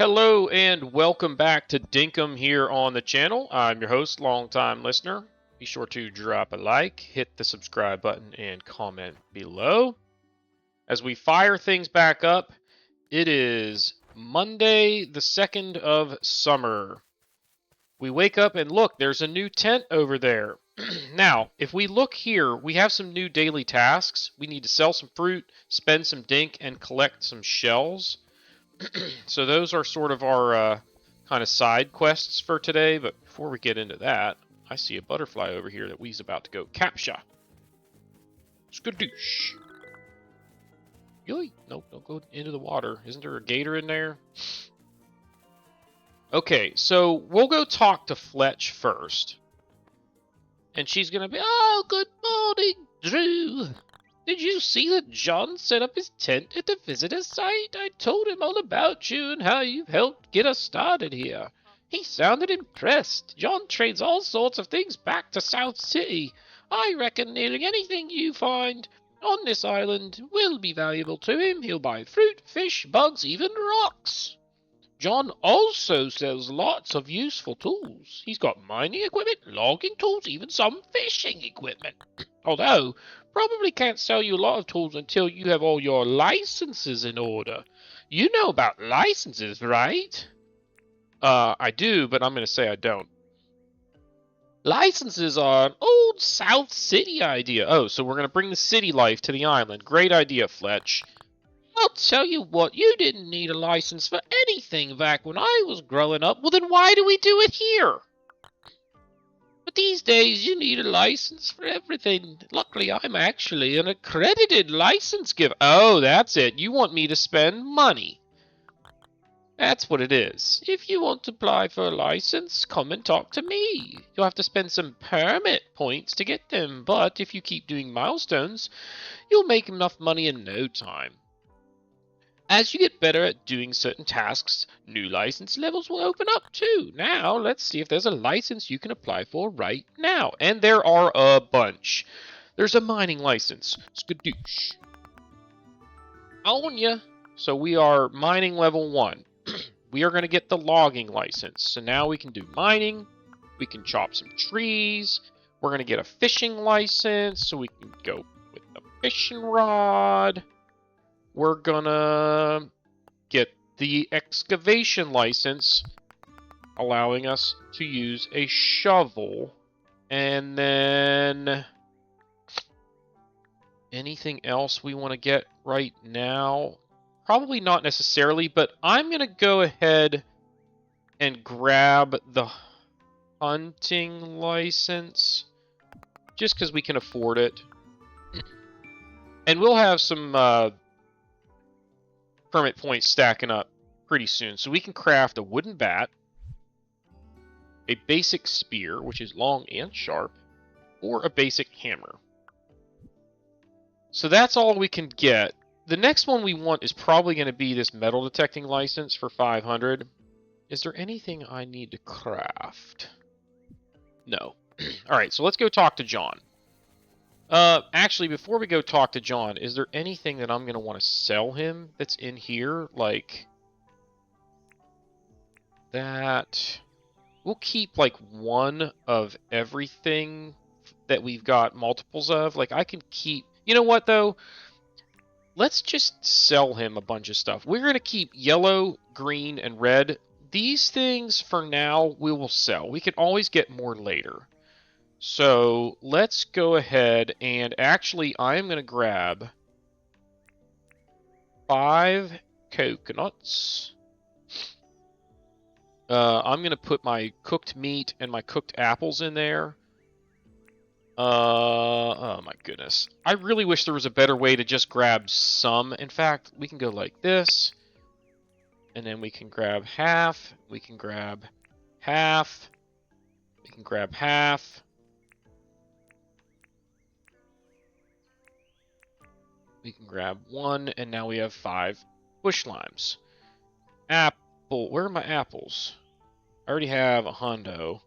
Hello and welcome back to Dinkum here on the channel. I'm your host, longtime listener. Be sure to drop a like, hit the subscribe button, and comment below. As we fire things back up, it is Monday, the 2nd of summer. We wake up and look, there's a new tent over there. Now, if we look here, we have some new daily tasks. We need to sell some fruit, spend some dink, and collect some shells. So those are sort of our kind of side quests for today. But before we get into that, I see a butterfly over here that we's about to go capture. Skadoosh. Yoy. Nope, don't go into the water. Isn't there a gator in there? Okay, so we'll go talk to Fletch first. And she's going to be, "Oh, good morning, Drew. Did you see that John set up his tent at the visitor site? I told him all about you and how you've helped get us started here. He sounded impressed. John trades all sorts of things back to South City. I reckon nearly anything you find on this island will be valuable to him. He'll buy fruit, fish, bugs, even rocks. John also sells lots of useful tools. He's got mining equipment, logging tools, even some fishing equipment. Although, probably can't sell you a lot of tools until you have all your licenses in order. You know about licenses, right?" I do, but I'm going to say I don't. Licenses are an old South City idea. Oh, so we're going to bring the city life to the island. Great idea, Fletch. I'll tell you what, you didn't need a license for anything back when I was growing up. Well, then why do we do it here? But these days, you need a license for everything. Luckily, I'm actually an accredited license giver. Oh, that's it. You want me to spend money. That's what it is. If you want to apply for a license, come and talk to me. You'll have to spend some permit points to get them, but if you keep doing milestones, you'll make enough money in no time. As you get better at doing certain tasks, new license levels will open up too. Now, let's see if there's a license you can apply for right now. And there are a bunch. There's a mining license. Skadoosh. On ya. So we are mining level 1. We are going to get the logging license. So now we can do mining. We can chop some trees. We're going to get a fishing license so we can go with the fishing rod. We're gonna get the excavation license, allowing us to use a shovel. And then anything else we want to get right now? Probably not necessarily, but I'm going to go ahead and grab the hunting license just because we can afford it. And we'll have some permit points stacking up pretty soon. So we can craft a wooden bat, a basic spear, which is long and sharp, or a basic hammer. So that's all we can get. The next one we want is probably going to be this metal detecting license for 500. Is there anything I need to craft? No. Alright, so let's go talk to John. Actually, before we go talk to John, is there anything that I'm going to want to sell him that's in here? Like, that. We'll keep, like, one of everything that we've got multiples of. Like, I can keep... You know what, though? Let's just sell him a bunch of stuff. We're going to keep yellow, green, and red. These things, for now, we will sell. We can always get more later. So let's go ahead and actually I'm going to grab 5 coconuts. I'm going to put my cooked meat and my cooked apples in there. Oh my goodness. I really wish there was a better way to just grab some. In fact, we can go like this. And then we can grab half. We can grab half. We can grab half. We can grab 1, and now we have 5 bush limes. Apple. Where are my apples? I already have a hundo.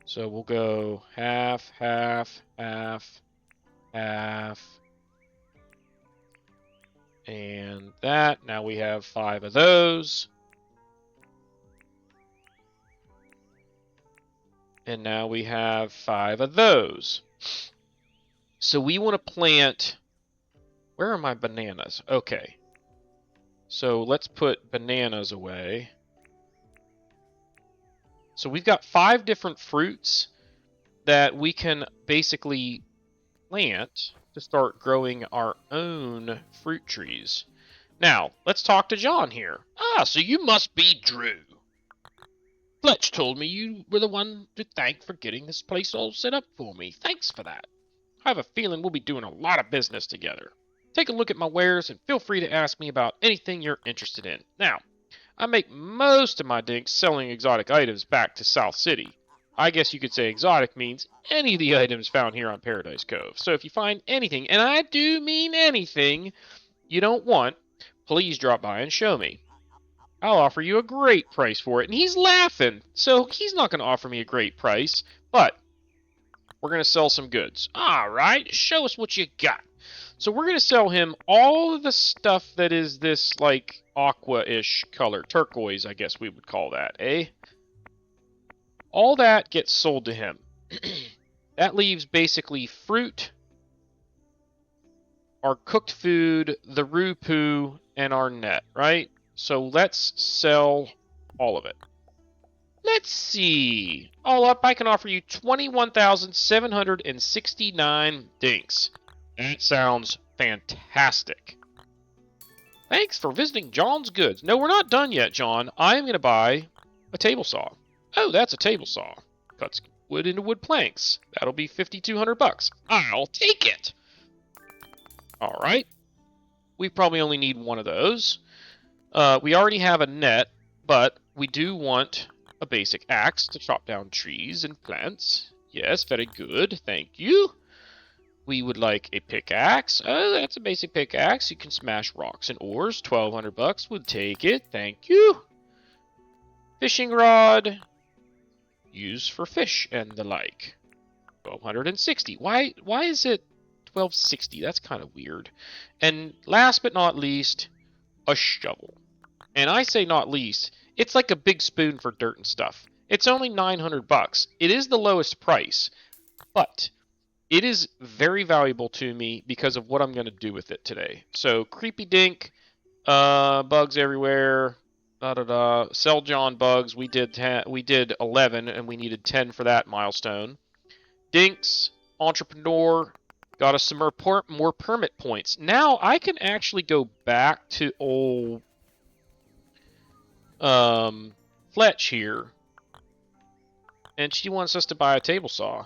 So we'll go half, half, half, half. And that. Now we have 5 of those. And now we have 5 of those. So we want to plant... Where are my bananas? Okay. So let's put bananas away. So we've got 5 different fruits that we can basically plant to start growing our own fruit trees. Now, let's talk to John here. Ah, so you must be Drew. Fletch told me you were the one to thank for getting this place all set up for me. Thanks for that. I have a feeling we'll be doing a lot of business together. Take a look at my wares and feel free to ask me about anything you're interested in. Now, I make most of my dinks selling exotic items back to South City. I guess you could say exotic means any of the items found here on Paradise Cove. So if you find anything, and I do mean anything, you don't want, please drop by and show me. I'll offer you a great price for it. And he's laughing, so he's not going to offer me a great price, but we're going to sell some goods. All right, show us what you got. So we're going to sell him all of the stuff that is this, like, aqua-ish color. Turquoise, I guess we would call that, eh? All that gets sold to him. That leaves basically fruit, our cooked food, the roo poo, and our net, right? So let's sell all of it. Let's see. All up, I can offer you 21,769 dinks. That sounds fantastic. Thanks for visiting John's Goods. No, we're not done yet, John. I am going to buy a table saw. Oh, that's a table saw. Cuts wood into wood planks. That'll be $5,200. I'll take it. All right. We probably only need one of those. We already have a net, but we do want a basic axe to chop down trees and plants. Yes, very good. Thank you. We would like a pickaxe. Oh, that's a basic pickaxe. You can smash rocks and ores. $1,200 would take it. Thank you. Fishing rod. Used for fish and the like. 1,260. Why is it 1,260? That's kind of weird. And last but not least, a shovel. And I say not least, it's like a big spoon for dirt and stuff. It's only $900. It is the lowest price, but it is very valuable to me because of what I'm going to do with it today. So, creepy dink, bugs everywhere, sell John bugs. We did 11, and we needed 10 for that milestone. Dinks, entrepreneur, got us some more permit points. Now I can actually go back to old Fletch here, and she wants us to buy a table saw.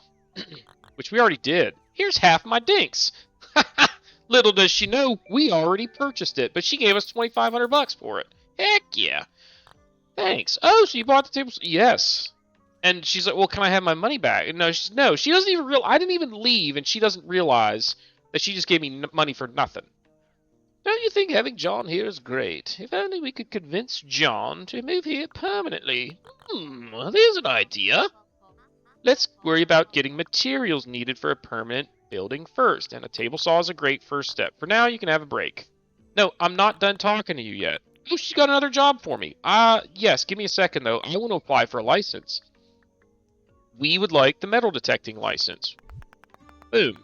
Which we already did. Here's half my dinks. Little does she know, we already purchased it, but she gave us $2,500 for it. Heck yeah. Thanks. Oh, so you bought the table? Yes. And she's like, well, can I have my money back? And no, she doesn't even realize. I didn't even leave, and she doesn't realize that she just gave me money for nothing. Don't you think having John here is great? If only we could convince John to move here permanently. There's an idea. Let's worry about getting materials needed for a permanent building first, and a table saw is a great first step. For now, you can have a break. No, I'm not done talking to you yet. Oh, she's got another job for me. Yes, give me a second, though. I want to apply for a license. We would like the metal detecting license. Boom.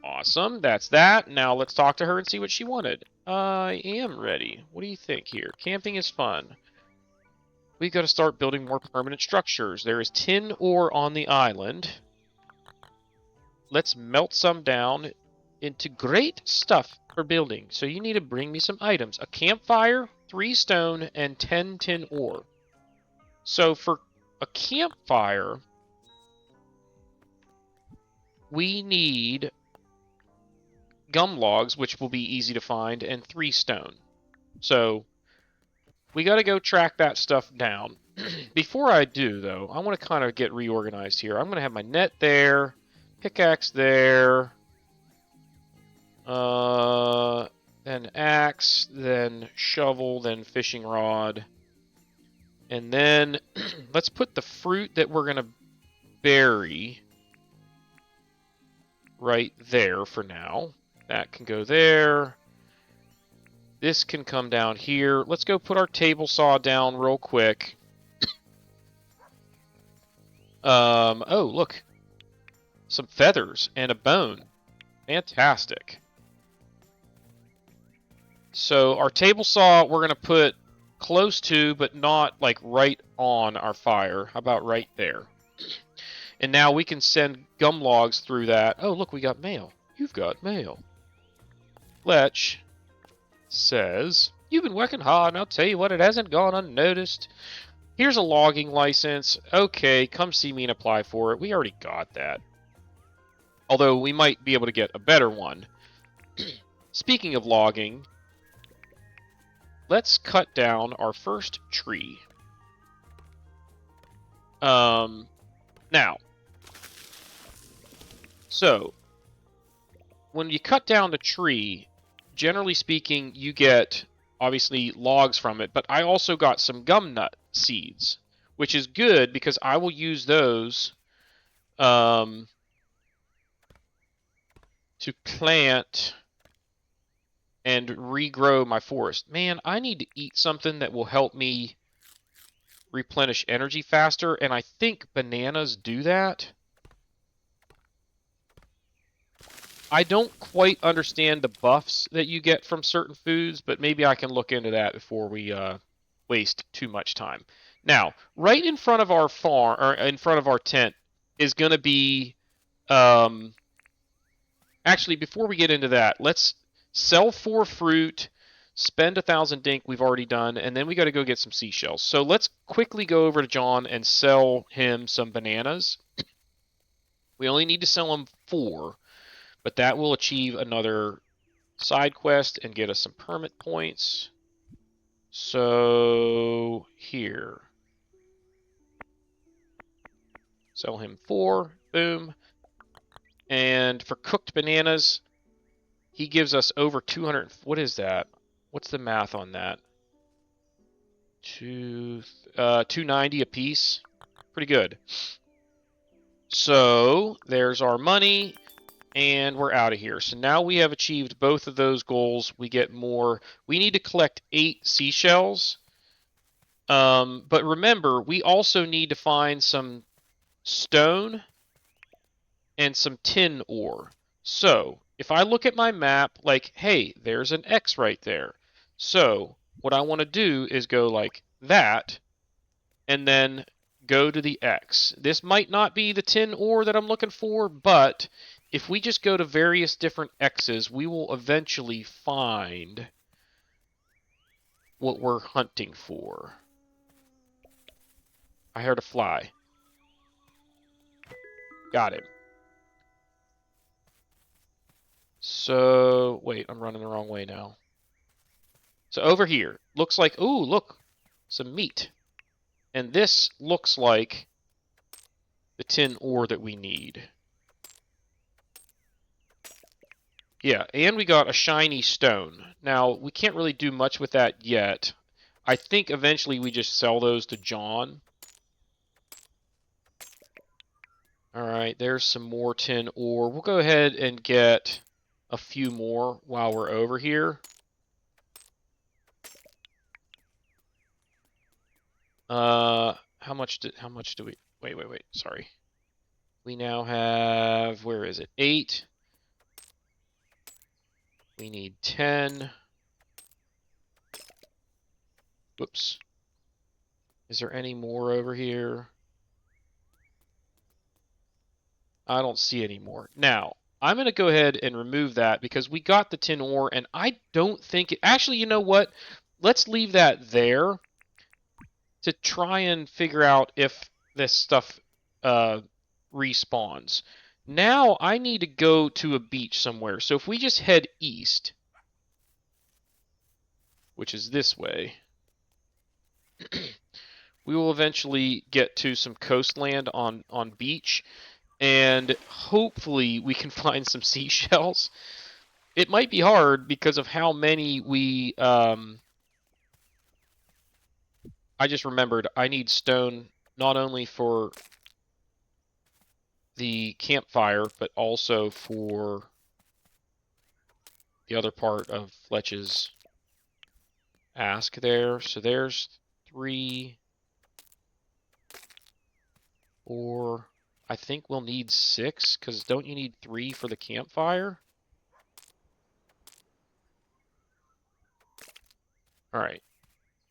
Awesome, that's that. Now let's talk to her and see what she wanted. I am ready. What do you think here? Camping is fun. We've got to start building more permanent structures. There is tin ore on the island. Let's melt some down into great stuff for building. So you need to bring me some items. A campfire, 3 stone, and 10 tin ore. So for a campfire, we need gum logs, which will be easy to find, and 3 stone. So we got to go track that stuff down. Before I do, though, I want to kind of get reorganized here. I'm going to have my net there, pickaxe there, then axe, then shovel, then fishing rod. And then let's put the fruit that we're going to bury right there for now. That can go there. This can come down here. Let's go put our table saw down real quick. Oh, look. Some feathers and a bone. Fantastic. So our table saw we're going to put close to, but not like right on our fire. How about right there? And now we can send gum logs through that. Oh, look, we got mail. You've got mail. Fletch says, you've been working hard, and I'll tell you what, it hasn't gone unnoticed. Here's a logging license. Okay, come see me and apply for it. We already got that. Although we might be able to get a better one. Speaking of logging, let's cut down our first tree. Now, so when you cut down the tree, generally speaking, you get obviously logs from it, but I also got some gum nut seeds, which is good because I will use those to plant and regrow my forest. Man, I need to eat something that will help me replenish energy faster, and I think bananas do that. I don't quite understand the buffs that you get from certain foods, but maybe I can look into that before we waste too much time. Now, right in front of our farm, or in front of our tent, is going to be... actually, before we get into that, let's sell 4 fruit, spend 1,000 dink we've already done, and then we got to go get some seashells. So let's quickly go over to John and sell him some bananas. We only need to sell him 4. But that will achieve another side quest and get us some permit points. So here. Sell him 4. Boom. And for cooked bananas, he gives us over 200. What is that? What's the math on that? 290 a piece. Pretty good. So there's our money. And we're out of here. So now we have achieved both of those goals. We get more. We need to collect 8 seashells. But remember, we also need to find some stone and some tin ore. So if I look at my map, like, hey, there's an X right there. So what I want to do is go like that, and then go to the X. This might not be the tin ore that I'm looking for, but if we just go to various different X's, we will eventually find what we're hunting for. I heard a fly. Got him. So, wait, I'm running the wrong way now. So over here, looks like, ooh, look, some meat. And this looks like the tin ore that we need. Yeah, and we got a shiny stone. Now, we can't really do much with that yet. I think eventually we just sell those to John. Alright, there's some more tin ore. We'll go ahead and get a few more while we're over here. How much do we... Wait, sorry. We now have... Where is it? 8. We need 10. Whoops. Is there any more over here? I don't see any more. Now, I'm going to go ahead and remove that because we got the tin ore, and I don't think it... Actually, you know what? Let's leave that there to try and figure out if this stuff respawns. Now, I need to go to a beach somewhere. So if we just head east, which is this way, we will eventually get to some coastland on beach, and hopefully we can find some seashells. It might be hard because of how many we... I just remembered I need stone not only for the campfire, but also for the other part of Fletch's ask there. So there's 3. Or I think we'll need 6, because don't you need 3 for the campfire? Alright,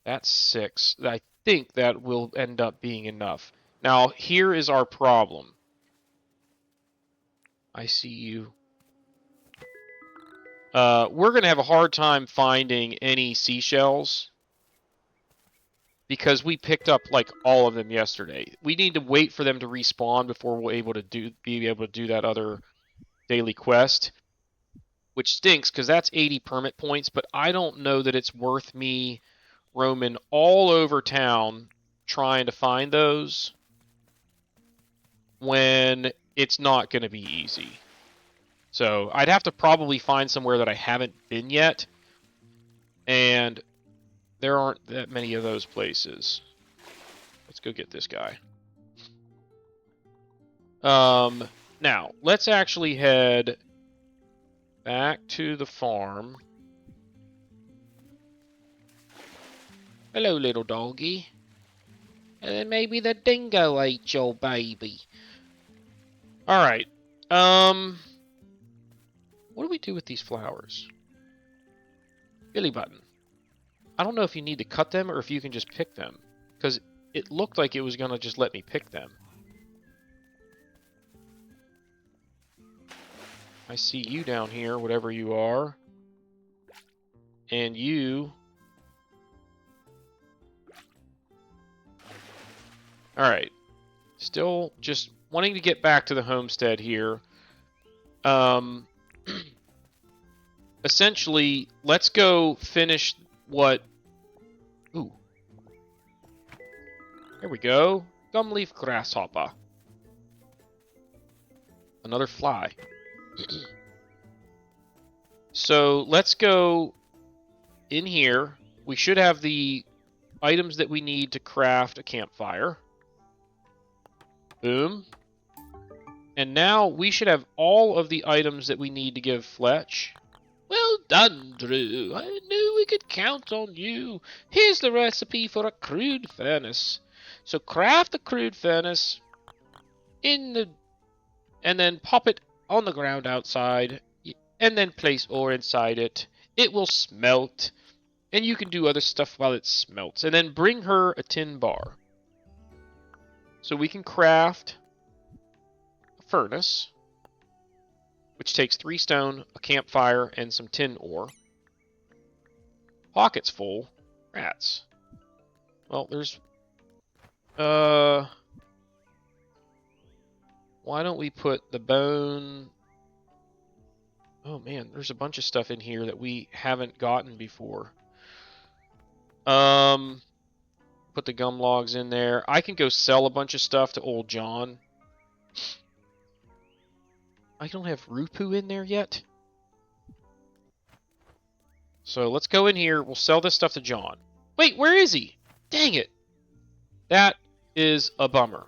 that's 6. I think that will end up being enough. Now, here is our problem. I see you. We're going to have a hard time finding any seashells because we picked up like all of them yesterday. We need to wait for them to respawn before we're able to be able to do that other daily quest, which stinks because that's 80 permit points, but I don't know that it's worth me roaming all over town trying to find those when it's not going to be easy. So I'd have to probably find somewhere that I haven't been yet, and there aren't that many of those places. Let's go get this guy. Now, let's actually head back to the farm. Hello, little doggy. And then maybe the dingo ate your baby. Alright. What do we do with these flowers? Billy button. I don't know if you need to cut them or if you can just pick them, because it looked like it was going to just let me pick them. I see you down here, whatever you are. And you. Alright. Still just wanting to get back to the homestead here. Essentially, let's go finish what... Ooh. There we go. Gumleaf grasshopper. Another fly. So let's go in here. We should have the items that we need to craft a campfire. Boom. And now we should have all of the items that we need to give Fletch. Well done, Drew. I knew we could count on you. Here's the recipe for a crude furnace. So craft the crude furnace and then pop it on the ground outside, and then place ore inside it. It will smelt, and you can do other stuff while it smelts. And then bring her a tin bar. So we can craft a furnace, which takes 3 stone, a campfire, and some tin ore. Pockets full. Rats. Well, there's... Why don't we put the bone... Oh man, there's a bunch of stuff in here that we haven't gotten before. Put the gum logs in there. I can go sell a bunch of stuff to old John. I don't have Rupu in there yet. So let's go in here. We'll sell this stuff to John. Wait, where is he? Dang it. That is a bummer.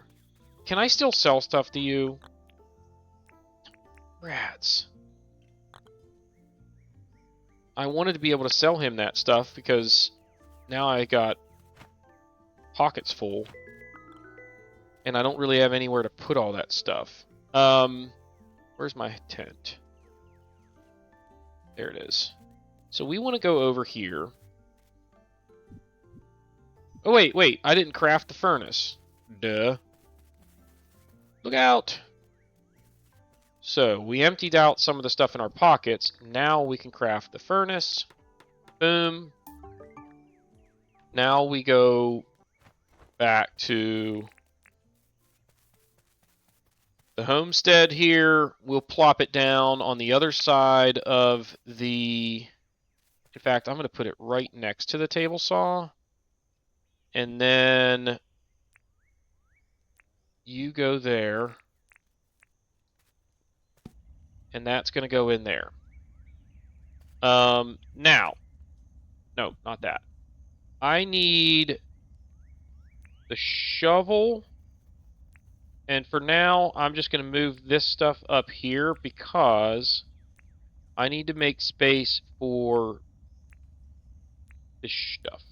Can I still sell stuff to you? Rats. I wanted to be able to sell him that stuff because now I got pockets full. And I don't really have anywhere to put all that stuff. Where's my tent? There it is. So we want to go over here. Oh, wait. I didn't craft the furnace. Duh. Look out! So, we emptied out some of the stuff in our pockets. Now we can craft the furnace. Boom. Now we go back to the homestead here. We'll plop it down on the other side of the... In fact, I'm going to put it right next to the table saw. And then you go there. And that's going to go in there. Now. No, not that. I need the shovel. And for now, I'm just going to move this stuff up here because I need to make space for this stuff.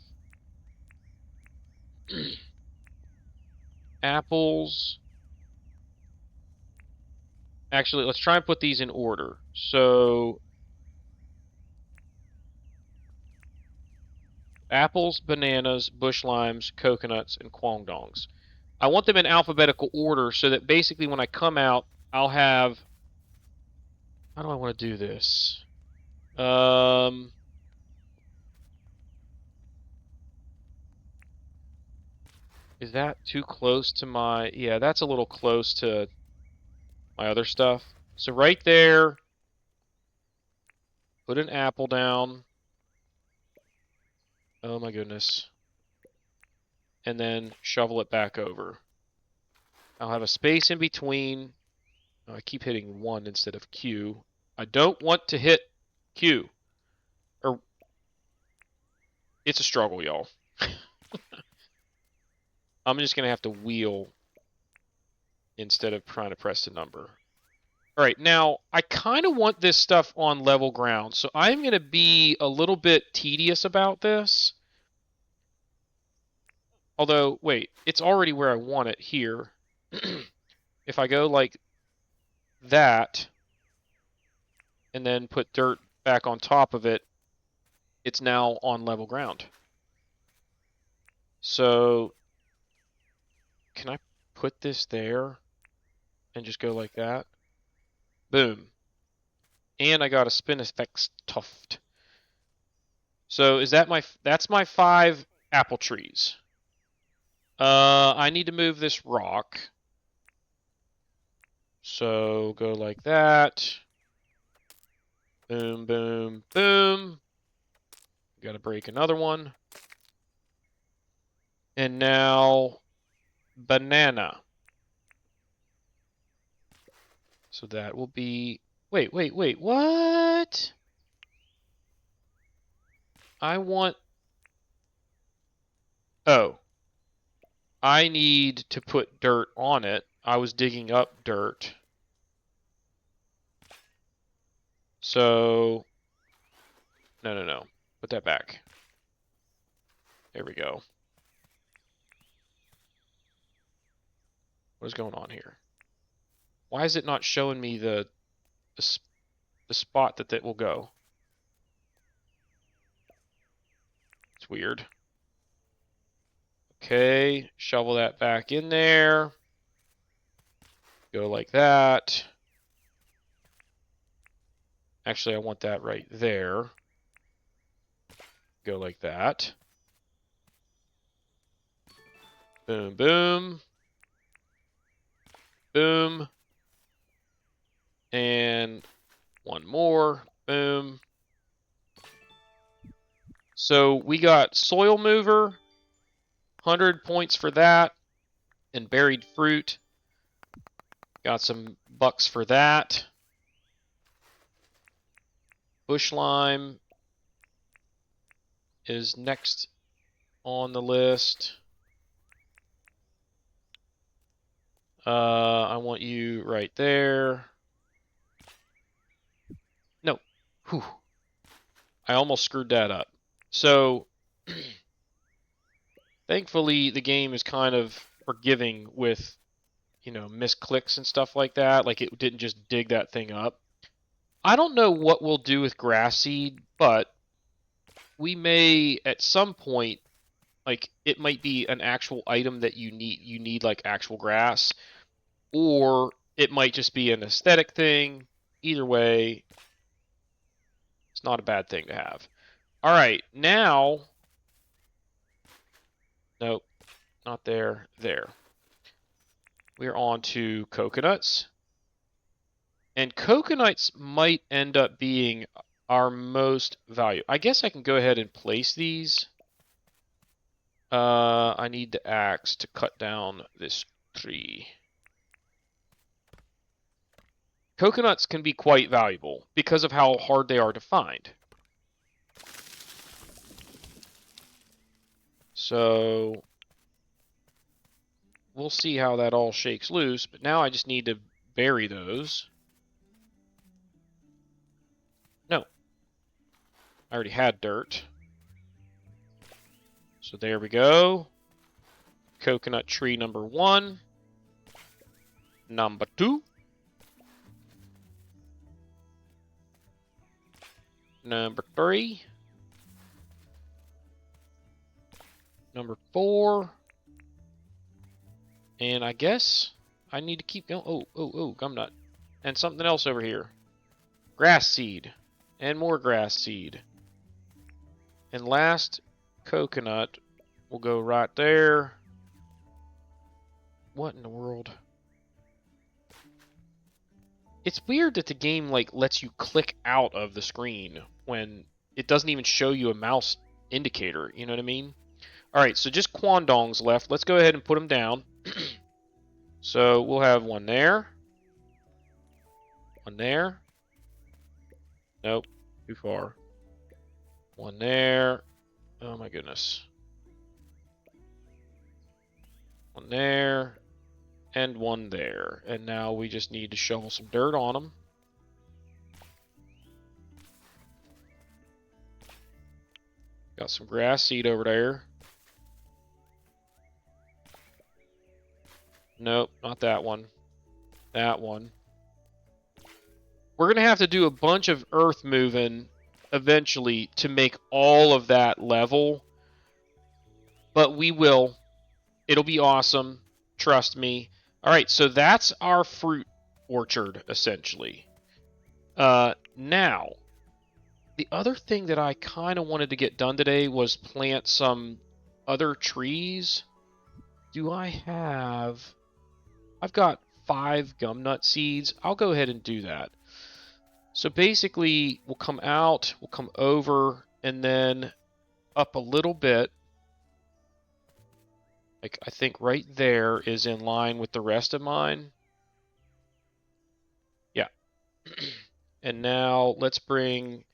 Apples. Actually, let's try and put these in order. So, apples, bananas, bush limes, coconuts, and kwangdongs. I want them in alphabetical order so that basically when I come out, I'll have... How do I want to do this? Is that too close to my... Yeah, that's a little close to my other stuff. So right there, put an apple down. Oh my goodness. And then shovel it back over. I'll have a space in between. Oh, I keep hitting 1 instead of Q. I don't want to hit Q. Or it's a struggle, y'all. I'm just going to have to wheel instead of trying to press the number. All right, now I kind of want this stuff on level ground, so I'm going to be a little bit tedious about this. Although, wait, it's already where I want it here. If I go like that, and then put dirt back on top of it, it's now on level ground. So, can I put this there and just go like that? Boom. And I got a Spinifex tuft. So is that that's my 5 apple trees. I need to move this rock. So go like that. Boom, boom, boom. Got to break another one. And now banana. So that will be... Wait, what? I want... Oh. I need to put dirt on it. I was digging up dirt. So... No. Put that back. There we go. What is going on here? Why is it not showing me the spot that will go? It's weird. Okay, shovel that back in there. Go like that. Actually, I want that right there. Go like that. Boom, boom. Boom. And one more. Boom. So we got soil mover, 100 points for that, and buried fruit. Got some bucks for that. Bush lime is next on the list. I want you right there. No. Whew. I almost screwed that up. So, thankfully, the game is kind of forgiving with, misclicks and stuff like that. Like, it didn't just dig that thing up. I don't know what we'll do with grass seed, but we may, at some point, like, it might be an actual item that you need like, actual grass. Or it might just be an aesthetic thing. Either way, it's not a bad thing to have. All right, now... Nope, not there. There. We're on to coconuts. And coconuts might end up being our most valuable. I guess I can go ahead and place these. I need the axe to cut down this tree. Coconuts can be quite valuable because of how hard they are to find. So we'll see how that all shakes loose, but now I just need to bury those. No. I already had dirt. So there we go. Coconut tree number 1. Number 2. Number 3. Number 4. And I guess I need to keep going. Oh, gumnut. And something else over here. Grass seed. And more grass seed. And last, coconut will go right there. What in the world? It's weird that the game like lets you click out of the screen when it doesn't even show you a mouse indicator. You know what I mean? All right, so just quandongs left. Let's go ahead and put them down. So we'll have one there. One there. Nope, too far. One there. Oh my goodness. One there. And one there. And now we just need to shovel some dirt on them. Got some grass seed over there. Nope, not that one. That one. We're going to have to do a bunch of earth moving eventually to make all of that level. But we will. It'll be awesome. Trust me. All right, so that's our fruit orchard, essentially. Now, the other thing that I kind of wanted to get done today was plant some other trees. Do I have... I've got 5 gumnut seeds. I'll go ahead and do that. So basically, we'll come out, we'll come over, and then up a little bit. Like, I think right there is in line with the rest of mine. Yeah. And now let's bring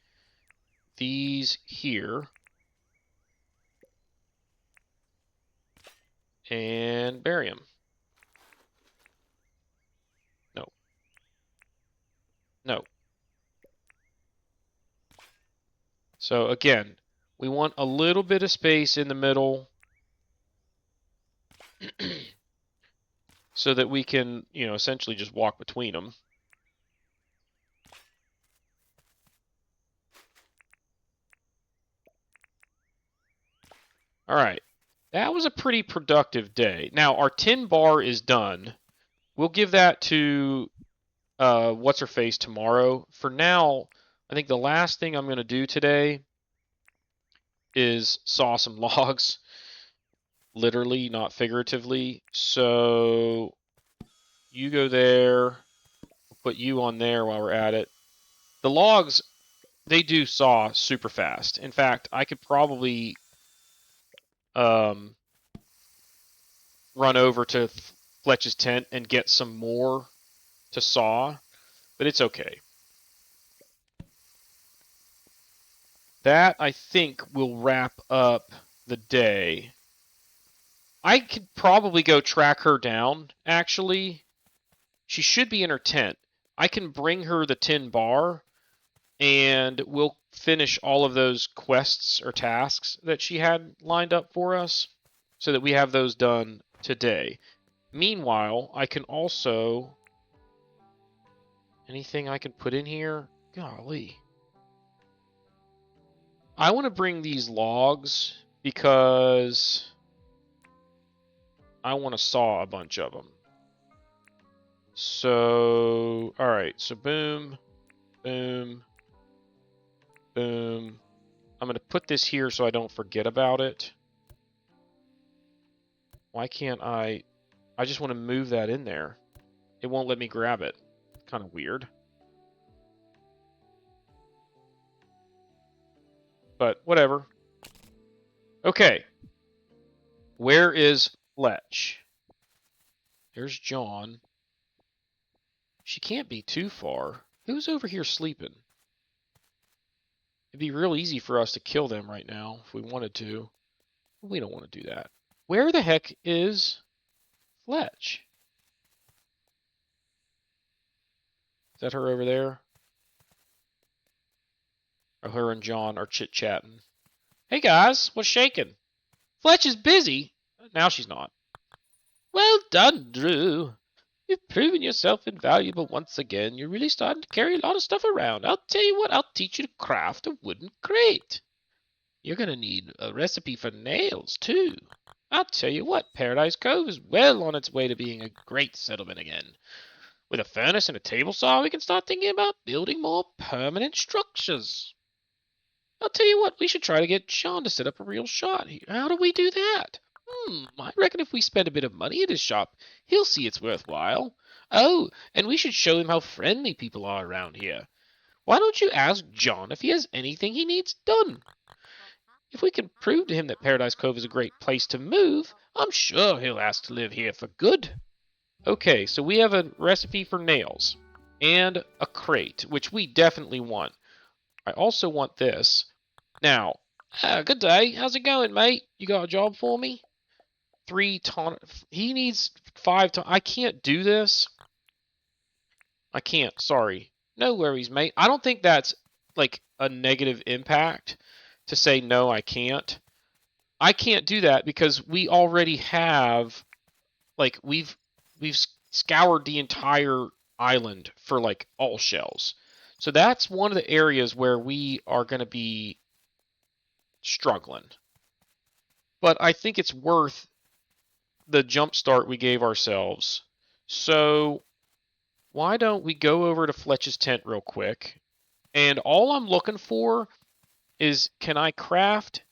these here. And bury them. No. No. So again, we want a little bit of space in the middle so that we can, essentially just walk between them. All right. That was a pretty productive day. Now, our tin bar is done. We'll give that to what's-her-face tomorrow. For now, I think the last thing I'm going to do today is saw some logs. Literally, not figuratively. So you go there. We'll put you on there while we're at it. The logs, they do saw super fast. In fact, I could probably run over to Fletch's tent and get some more to saw, but it's okay. That, I think, will wrap up the day. I could probably go track her down, actually. She should be in her tent. I can bring her the tin bar, and we'll finish all of those quests or tasks that she had lined up for us, so that we have those done today. Meanwhile, I can also... Anything I can put in here? Golly. I want to bring these logs because I want to saw a bunch of them. So, alright, so boom, boom, boom. I'm going to put this here so I don't forget about it. Why can't I just want to move that in there. It won't let me grab it. Kind of weird. But whatever. Okay. Where is Fletch? There's John. She can't be too far. Who's over here sleeping? It'd be real easy for us to kill them right now if we wanted to. We don't want to do that. Where the heck is Fletch? Is that her over there? Or her and John are chit-chatting. Hey guys, what's shaking? Fletch is busy. Now she's not. Well done, Drew. You've proven yourself invaluable once again. You're really starting to carry a lot of stuff around. I'll tell you what, I'll teach you to craft a wooden crate. You're gonna need a recipe for nails, too. I'll tell you what, Paradise Cove is well on its way to being a great settlement again. With a furnace and a table saw, we can start thinking about building more permanent structures. I'll tell you what, we should try to get Sean to set up a real shop here. How do we do that? I reckon if we spend a bit of money at his shop, he'll see it's worthwhile. Oh, and we should show him how friendly people are around here. Why don't you ask John if he has anything he needs done? If we can prove to him that Paradise Cove is a great place to move, I'm sure he'll ask to live here for good. Okay, so we have a recipe for nails and a crate, which we definitely want. I also want this. Now, good day. How's it going, mate? You got a job for me? 3 ton. He needs 5 ton. I can't do this. I can't. Sorry. No worries, mate. I don't think that's like a negative impact to say no, I can't. I can't do that because we already have like we've scoured the entire island for like all shells. So that's one of the areas where we are going to be struggling. But I think it's worth the jump start we gave ourselves. So why don't we go over to Fletch's tent real quick? And all I'm looking for is, can I craft?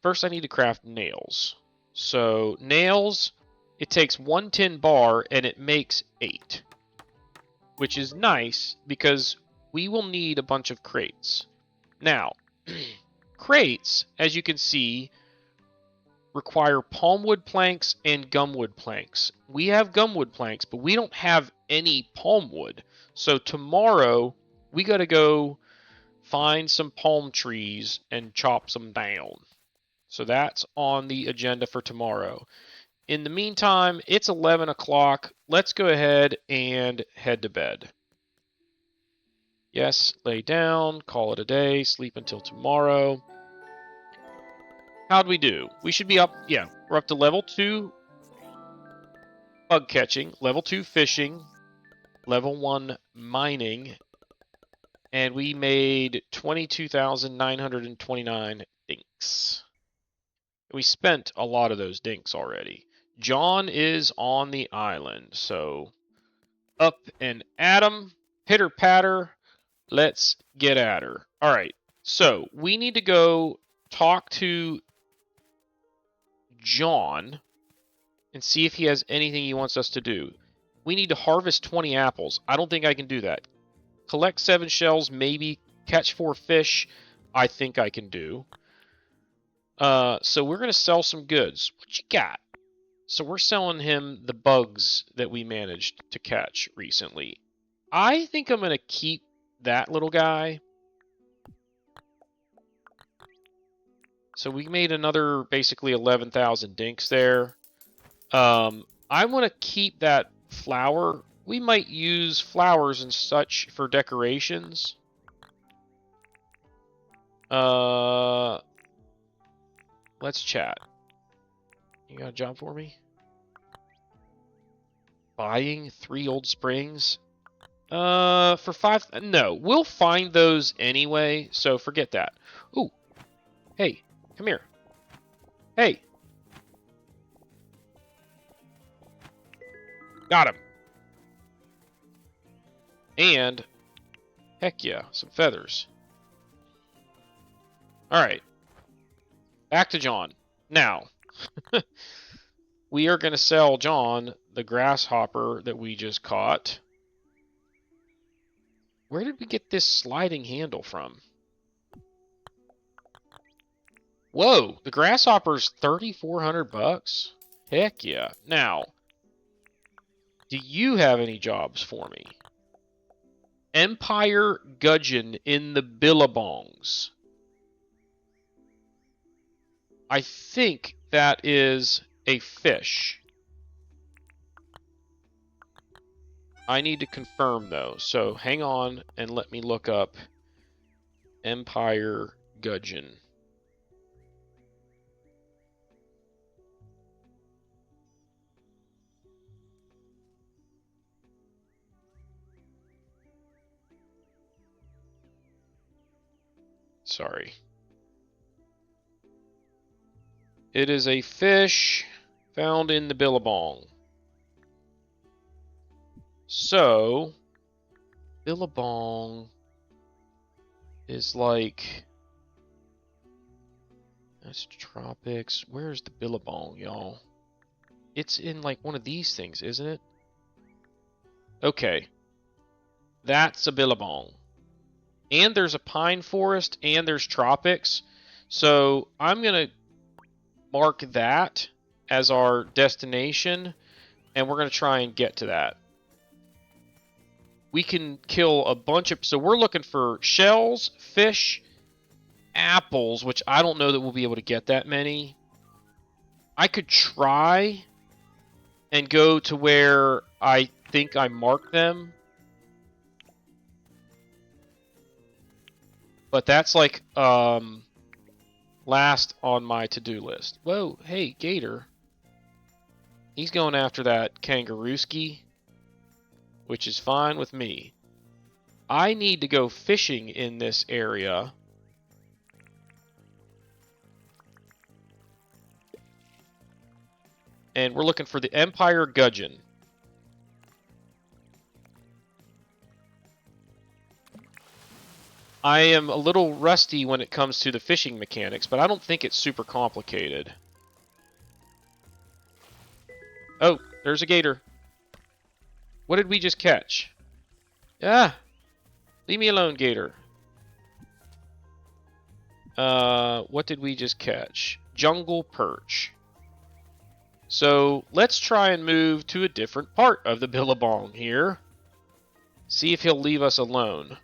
First I need to craft nails. So nails, it takes 1 tin bar and it makes 8. Which is nice because we will need a bunch of crates. Now, crates, as you can see, require palmwood planks and gumwood planks. We have gumwood planks, but we don't have any palmwood. So tomorrow, we got to go find some palm trees and chop some down. So that's on the agenda for tomorrow. In the meantime, it's 11 o'clock. Let's go ahead and head to bed. Yes, lay down, call it a day, sleep until tomorrow. How'd we do? We should be up, yeah, we're up to level 2 bug catching, level 2 fishing, level 1 mining, and we made 22,929 dinks. We spent a lot of those dinks already. John is on the island, so up and at 'em, pitter patter, let's get at her. All right, so we need to go talk to John and see if he has anything he wants us to do. We need to harvest 20 apples. I don't think I can do that. Collect 7 shells, maybe. Catch 4 fish, I think I can do. So we're going to sell some goods. What you got? So we're selling him the bugs that we managed to catch recently. I think I'm going to keep that little guy. So we made another basically 11,000 dinks there. I want to keep that flower. We might use flowers and such for decorations. Let's chat. You got a job for me? Buying 3 old springs? For 5... No, we'll find those anyway, so forget that. Ooh. Hey, come here. Hey. Got him. And, heck yeah, some feathers. Alright. Back to John. Now, we are going to sell John the grasshopper that we just caught. Where did we get this sliding handle from? Whoa, the grasshopper's 3,400 bucks. Heck yeah. Now, do you have any jobs for me? Empire Gudgeon in the Billabongs. I think that is a fish. I need to confirm though, so hang on and let me look up Empire Gudgeon. Sorry. It is a fish found in the billabong. So, billabong is like... That's tropics. Where's the billabong, y'all? It's in like one of these things, isn't it? Okay. That's a billabong. And there's a pine forest, and there's tropics. So I'm going to mark that as our destination, and we're going to try and get to that. We can kill a bunch of... So we're looking for shells, fish, apples, which I don't know that we'll be able to get that many. I could try and go to where I think I marked them. But that's like last on my to-do list. Whoa, hey, gator. He's going after that kangarooski, which is fine with me. I need to go fishing in this area. And we're looking for the Empire Gudgeon. I am a little rusty when it comes to the fishing mechanics, but I don't think it's super complicated. Oh, there's a gator. What did we just catch? Ah! Leave me alone, gator. What did we just catch? Jungle perch. So, let's try and move to a different part of the billabong here. See if he'll leave us alone.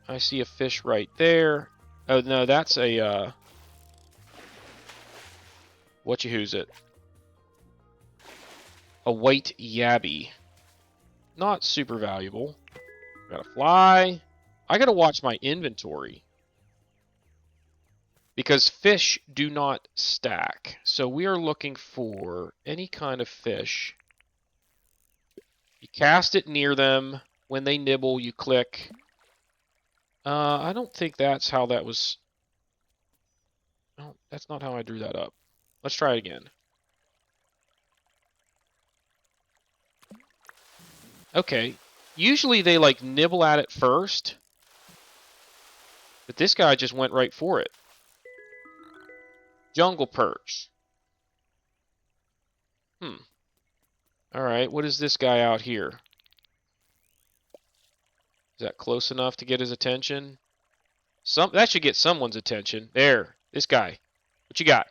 I see a fish right there. Oh, no, that's a, who's it? A white yabby. Not super valuable. Gotta fly. I gotta watch my inventory. Because fish do not stack. So we are looking for any kind of fish. You cast it near them. When they nibble, you click. I don't think that's how that was... No, that's not how I drew that up. Let's try it again. Okay. Usually they like nibble at it first. But this guy just went right for it. Jungle perch. Alright, what is this guy out here? Is that close enough to get his attention? That should get someone's attention. There, this guy. What you got?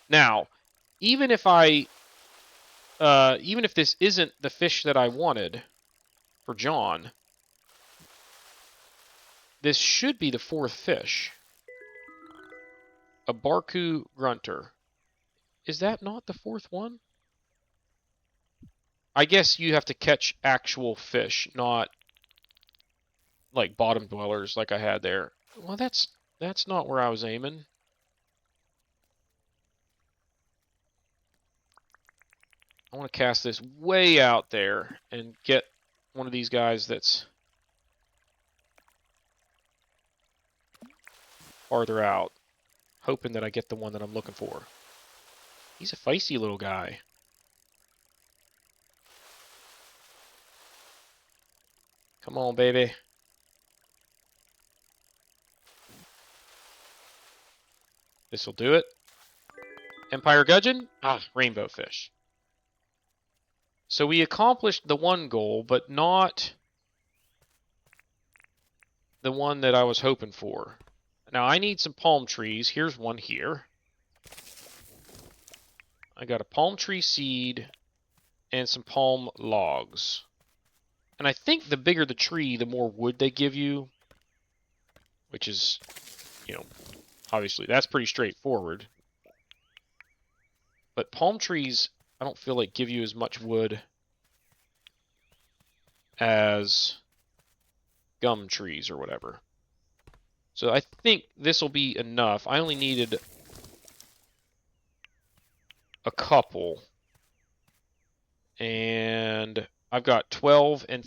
Now, even if this isn't the fish that I wanted for John, this should be the fourth fish. A Barku grunter. Is that not the fourth one? I guess you have to catch actual fish, not like bottom dwellers like I had there. Well, that's not where I was aiming. I want to cast this way out there and get one of these guys that's farther out, hoping that I get the one that I'm looking for. He's a feisty little guy. Come on, baby. This'll do it. Empire Gudgeon? Ah, rainbow fish. So we accomplished the one goal, but not the one that I was hoping for. Now I need some palm trees. Here's one here. I got a palm tree seed and some palm logs. And I think the bigger the tree, the more wood they give you. Which is, you know, obviously that's pretty straightforward. But palm trees, I don't feel like give you as much wood as gum trees or whatever. So I think this will be enough. I only needed a couple. And I've got 12, and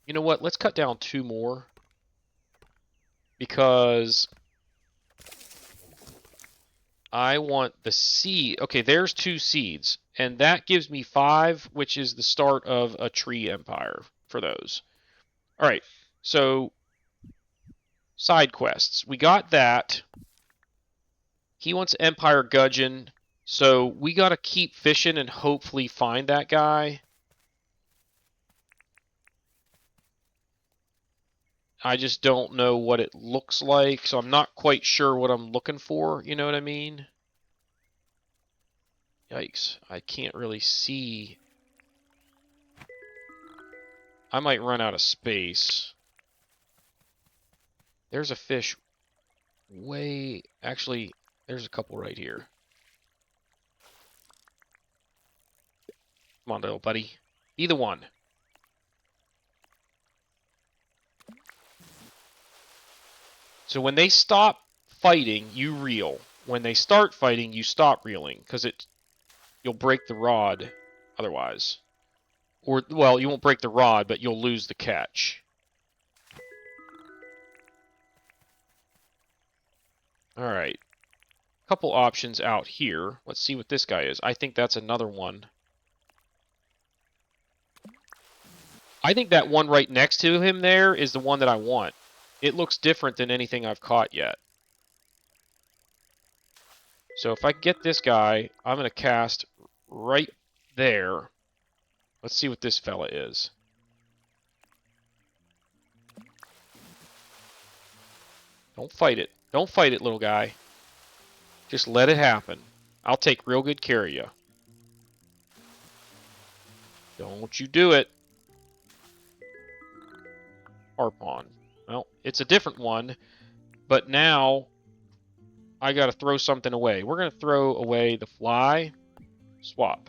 you know what? Let's cut down 2 more. Because I want the seed. Okay, there's 2 seeds. And that gives me 5, which is the start of a tree empire for those. Alright, so side quests. We got that. He wants Empire Gudgeon. So we gotta keep fishing and hopefully find that guy. I just don't know what it looks like, so I'm not quite sure what I'm looking for, you know what I mean? Yikes, I can't really see. I might run out of space. There's a fish way... Actually, there's a couple right here. Come on, little buddy. Be the one. So when they stop fighting, you reel. When they start fighting, you stop reeling, because you'll break the rod otherwise. Or, well, you won't break the rod, but you'll lose the catch. Alright. Couple options out here. Let's see what this guy is. I think that's another one. I think that one right next to him there is the one that I want. It looks different than anything I've caught yet. So if I get this guy, I'm going to cast right there. Let's see what this fella is. Don't fight it. Don't fight it, little guy. Just let it happen. I'll take real good care of you. Don't you do it. Harpon. Well, it's a different one, but now I got to throw something away. We're going to throw away the fly. Swap.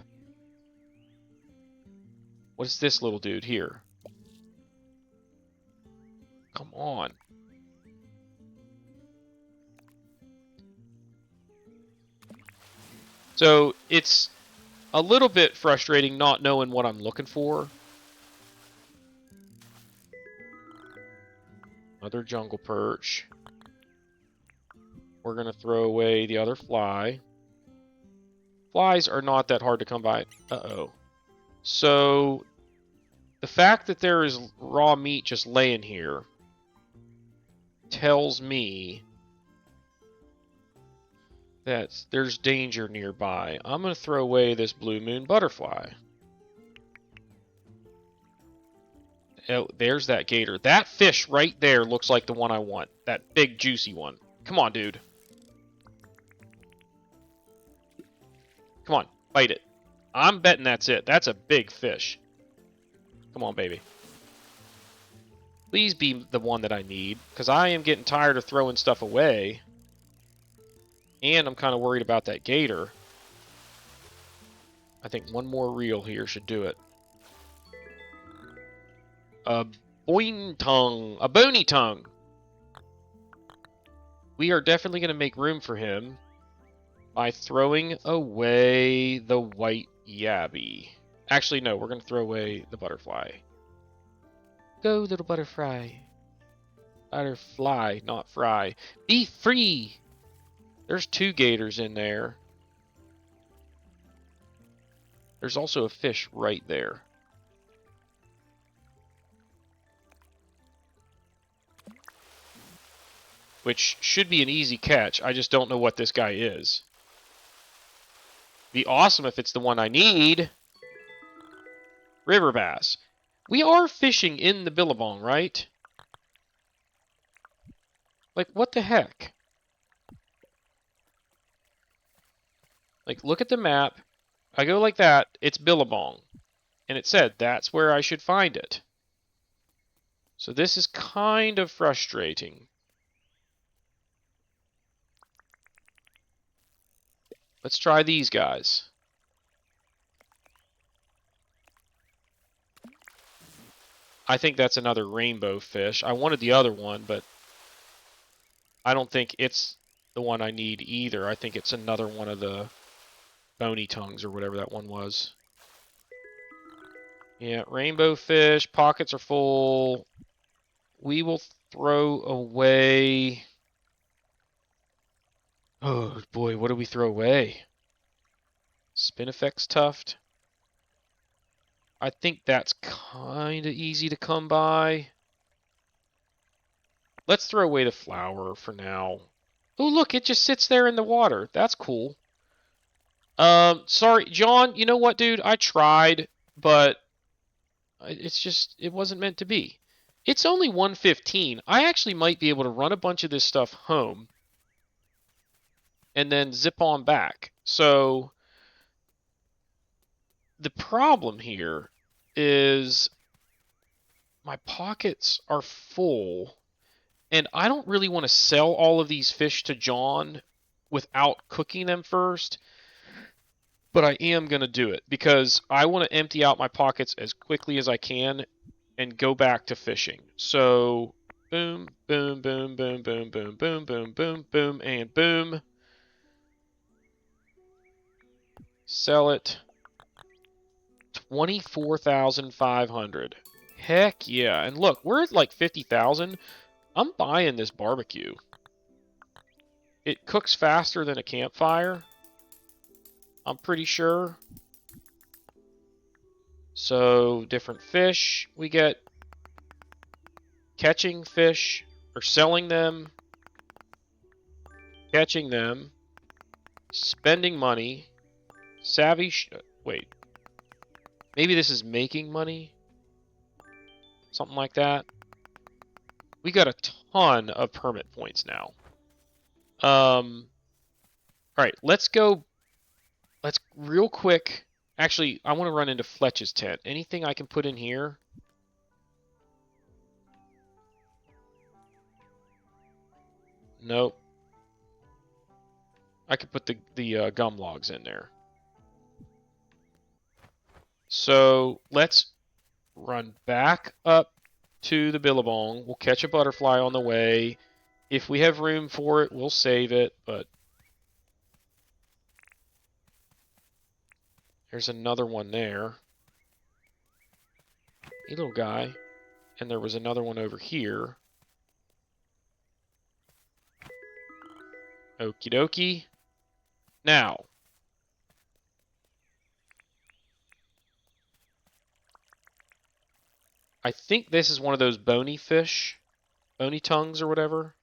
What's this little dude here? Come on. So it's a little bit frustrating not knowing what I'm looking for. Another jungle perch. We're going to throw away the other fly. Flies are not that hard to come by. Uh-oh. So the fact that there is raw meat just laying here tells me that there's danger nearby. I'm going to throw away this blue moon butterfly. Oh, there's that gator. That fish right there looks like the one I want. That big, juicy one. Come on, dude. Come on, bite it. I'm betting that's it. That's a big fish. Come on, baby. Please be the one that I need, because I am getting tired of throwing stuff away. And I'm kind of worried about that gator. I think one more reel here should do it. A boing tongue. A bony tongue. We are definitely going to make room for him by throwing away the white yabby. Actually, no, we're going to throw away the butterfly. Go, little butterfly. Butterfly, not fry. Be free! There's 2 gators in there. There's also a fish right there. Which should be an easy catch. I just don't know what this guy is. Be awesome if it's the one I need. River bass. We are fishing in the Billabong, right? Like, what the heck? Like, look at the map. I go like that, it's Billabong. And it said that's where I should find it. So this is kind of frustrating. Let's try these guys. I think that's another rainbow fish. I wanted the other one, but I don't think it's the one I need either. I think it's another one of the bony tongues or whatever that one was. Yeah, rainbow fish. Pockets are full. We will throw away... Oh, boy, what do we throw away? Spinifex tuft. I think that's kind of easy to come by. Let's throw away the flower for now. Oh, look, it just sits there in the water. That's cool. Sorry, John, you know what, dude? I tried, but it wasn't meant to be. It's only 1:15. I actually might be able to run a bunch of this stuff home and then zip on back. So the problem here is my pockets are full, and I don't really want to sell all of these fish to John without cooking them first. But I am going to do it because I want to empty out my pockets as quickly as I can and go back to fishing. So, boom, boom, boom, boom, boom, boom, boom, boom, boom, boom, and boom. Sell it. 24,500. Heck yeah. And look, we're at like 50,000. I'm buying this barbecue. It cooks faster than a campfire, I'm pretty sure. So, different fish. We get catching fish, or selling them, catching them, spending money, savvy... wait. Maybe this is making money? Something like that. We got a ton of permit points now. Alright, let's go... Let's real quick... Actually, I want to run into Fletch's tent. Anything I can put in here? Nope. I could put the gum logs in there. So let's run back up to the billabong. We'll catch a butterfly on the way. If we have room for it, we'll save it, but there's another one there. Hey, little guy. And there was another one over here. Okie dokie. Now, I think this is one of those bony fish. Bony tongues or whatever.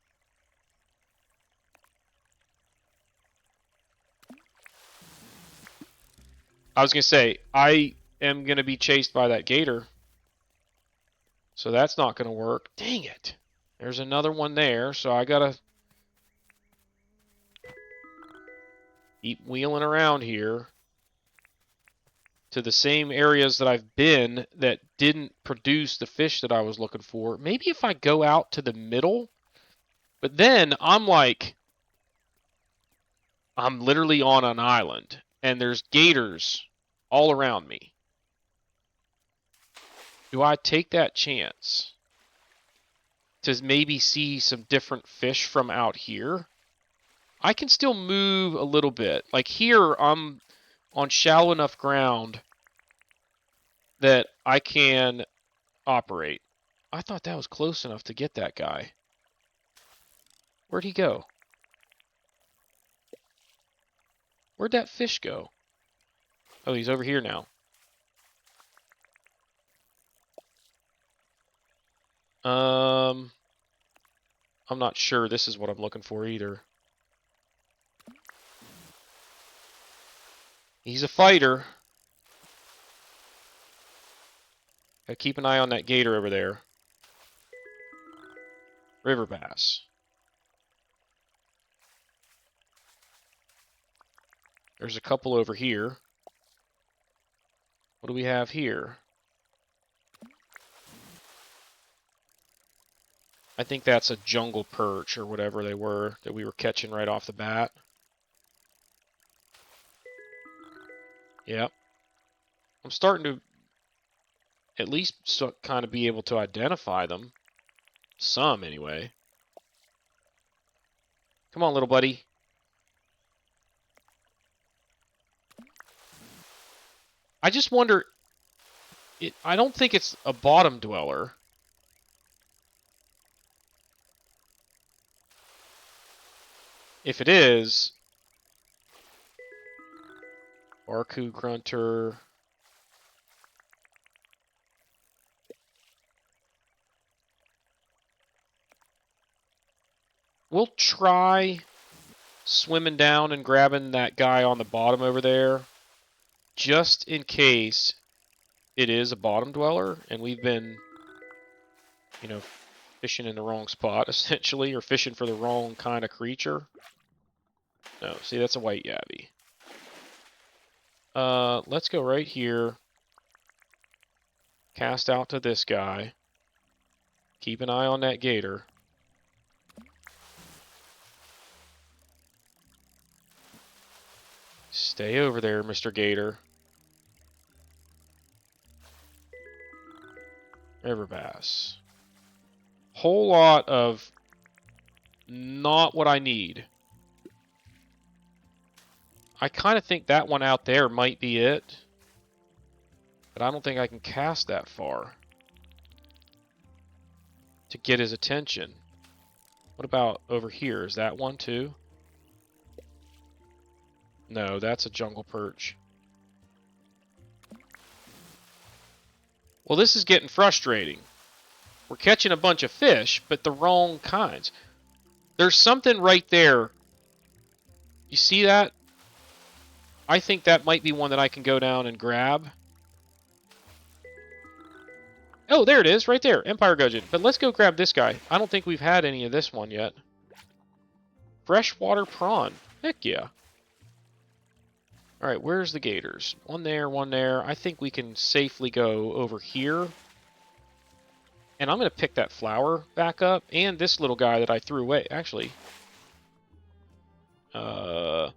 I was going to say, I am going to be chased by that gator. So that's not going to work. Dang it. There's another one there, so I got to keep wheeling around here to the same areas that I've been that didn't produce the fish that I was looking for. Maybe if I go out to the middle, but then I'm literally on an island and there's gators all around me. Do I take that chance to maybe see some different fish from out here? I can still move a little bit. Like here, I'm on shallow enough ground that I can operate. I thought that was close enough to get that guy. Where'd he go? Where'd that fish go? Oh, he's over here now. I'm not sure this is what I'm looking for either. He's a fighter. Gotta keep an eye on that gator over there. River bass. There's a couple over here. What do we have here? I think that's a jungle perch or whatever they were that we were catching right off the bat. Yep. I'm starting to at least kind of be able to identify them. Some, anyway. Come on, little buddy. I just wonder, I don't think it's a bottom dweller. If it is, Barku Grunter. We'll try swimming down and grabbing that guy on the bottom over there, just in case it is a bottom dweller and we've been, you know, fishing in the wrong spot, essentially, or fishing for the wrong kind of creature. No, see, that's a white yabby. Let's go right here. Cast out to this guy. Keep an eye on that gator. Stay over there, Mr. Gator. River bass. Whole lot of not what I need. I kind of think that one out there might be it. But I don't think I can cast that far to get his attention. What about over here? Is that one too? No, that's a jungle perch. Well, this is getting frustrating. We're catching a bunch of fish, but the wrong kinds. There's something right there. You see that? I think that might be one that I can go down and grab. Oh, there it is, right there. Empire Gudgeon. But let's go grab this guy. I don't think we've had any of this one yet. Freshwater prawn. Heck yeah. Alright, where's the gators? One there, one there. I think we can safely go over here. And I'm going to pick that flower back up. And this little guy that I threw away. Actually. No,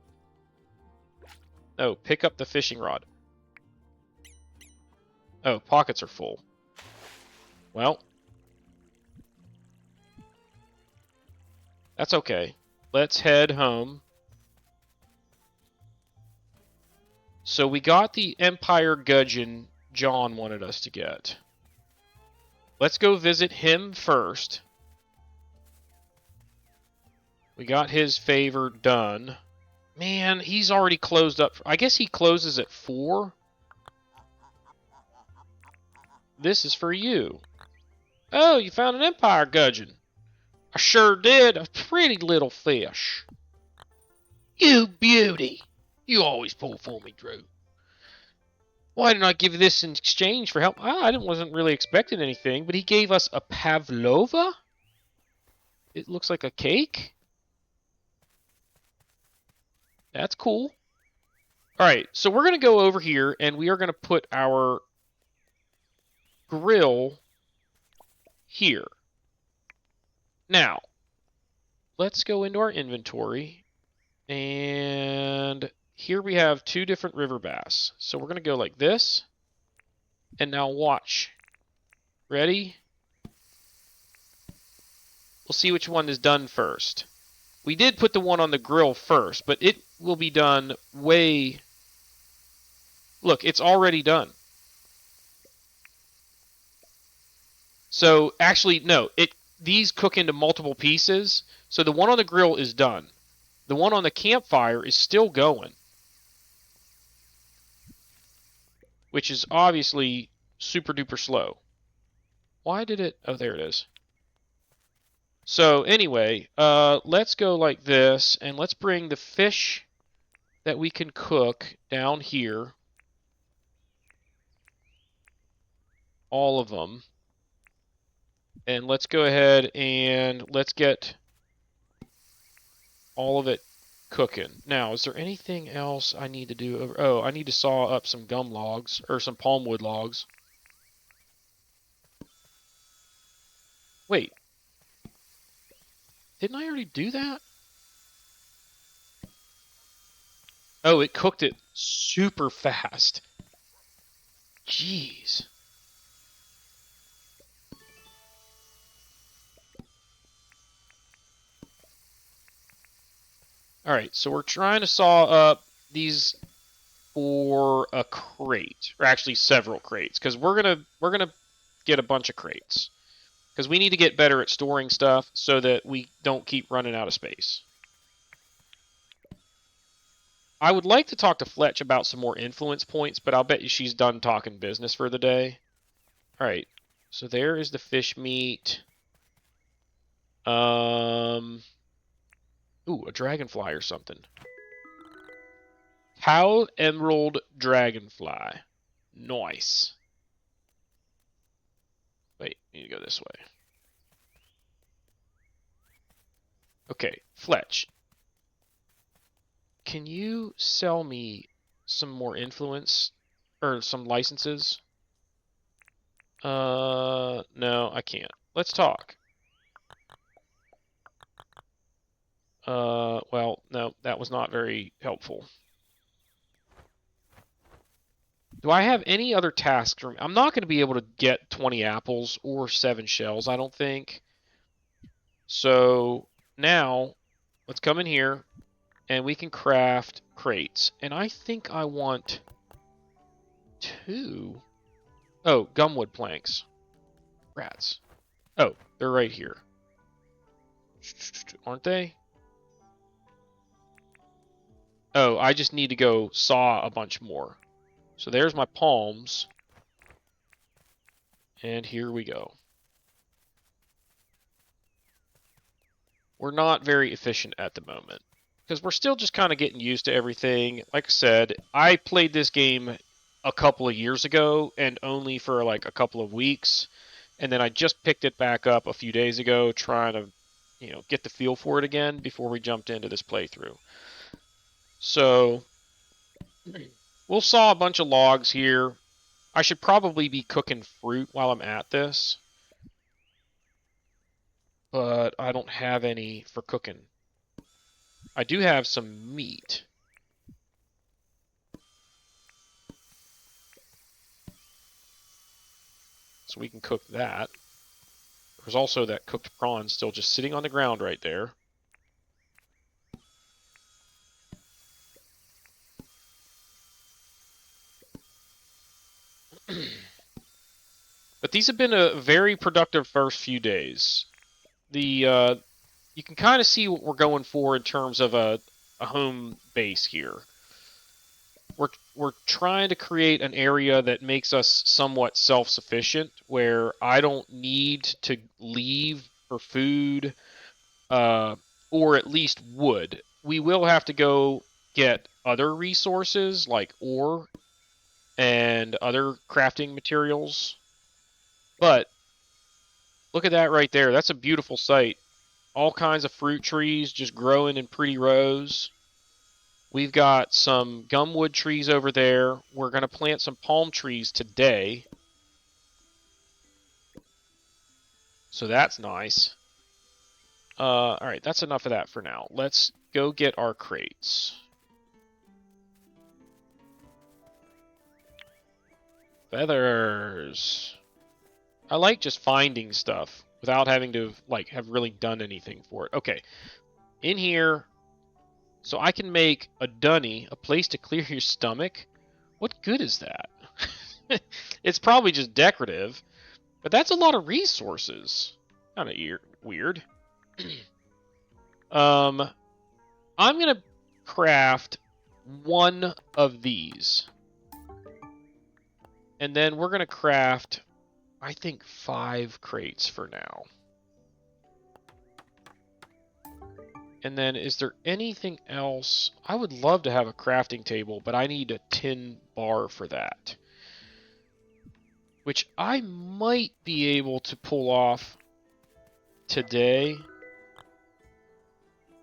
pick up the fishing rod. Oh, pockets are full. Well. That's okay. Let's head home. So we got the Empire Gudgeon John wanted us to get. Let's go visit him first. We got his favor done. Man, he's already closed up. I guess he closes at 4. This is for you. Oh, you found an Empire Gudgeon. I sure did. A pretty little fish. You beauty. You always pull for me, Drew. Why didn't I give you this in exchange for help? I wasn't really expecting anything, but he gave us a pavlova? It looks like a cake? That's cool. Alright, so we're going to go over here, and we are going to put our grill here. Now, let's go into our inventory, and here we have 2 different river bass. So we're going to go like this, and now watch. Ready? We'll see which one is done first. We did put the one on the grill first, but it will be done way... Look, it's already done. So, actually, no. These cook into multiple pieces. So the one on the grill is done. The one on the campfire is still going. Which is obviously super duper slow. Why did it... Oh, there it is. So, anyway, let's go like this, and let's bring the fish that we can cook down here. All of them. And let's go ahead and let's get all of it cooking. Now, is there anything else I need to do? Oh, I need to saw up some gum logs, or some palm wood logs. Wait. Didn't I already do that? Oh, it cooked it super fast. Jeez. Alright, so we're trying to saw up these for a crate, or actually several crates, because we're gonna get a bunch of crates, because we need to get better at storing stuff so that we don't keep running out of space. I would like to talk to Fletch about some more influence points, but I'll bet you she's done talking business for the day. All right, so there is the fish meat. Ooh, a dragonfly or something. How Emerald Dragonfly. Nice. Wait, I need to go this way. Okay, Fletch. Can you sell me some more influence? Or some licenses? No, I can't. Let's talk. Well, no, that was not very helpful. Do I have any other tasks? I'm not going to be able to get 20 apples or 7 shells, I don't think. So now, let's come in here, and we can craft crates. And I think I want 2. Oh, gumwood planks. Rats. Oh, they're right here. Aren't they? Oh, I just need to go saw a bunch more. So there's my palms. And here we go. We're not very efficient at the moment, because we're still just kind of getting used to everything. Like I said, I played this game a couple of years ago, and only for like a couple of weeks, and then I just picked it back up a few days ago, trying to, get the feel for it again before we jumped into this playthrough. So we'll saw a bunch of logs here. I should probably be cooking fruit while I'm at this, but I don't have any for cooking. I do have some meat. So we can cook that. There's also that cooked prawn still just sitting on the ground right there. But these have been a very productive first few days. You can kind of see what we're going for in terms of a home base here. We're trying to create an area that makes us somewhat self-sufficient, where I don't need to leave for food, or at least wood. We will have to go get other resources like ore and other crafting materials. But look at that right there. That's a beautiful sight. All kinds of fruit trees just growing in pretty rows. We've got some gumwood trees over there. We're going to plant some palm trees today. So that's nice. All right, that's enough of that for now. Let's go get our crates. Feathers. I like just finding stuff without having to have really done anything for it. Okay, in here, so I can make a dunny, a place to clear your stomach. What good is that? It's probably just decorative, but that's a lot of resources. Kind of weird. I'm gonna craft one of these, and then we're gonna craft, I think, 5 crates for now. And then is there anything else? I would love to have a crafting table, but I need a tin bar for that, which I might be able to pull off today.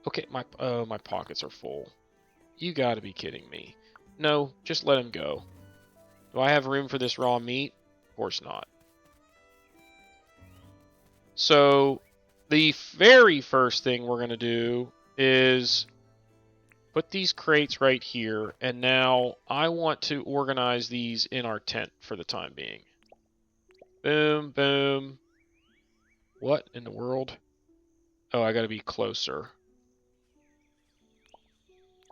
Okay, my pockets are full. You gotta be kidding me. No, just let him go. Do I have room for this raw meat? Of course not. So the very first thing we're going to do is put these crates right here, and now I want to organize these in our tent for the time being. Boom, boom. What in the world? Oh, I got to be closer.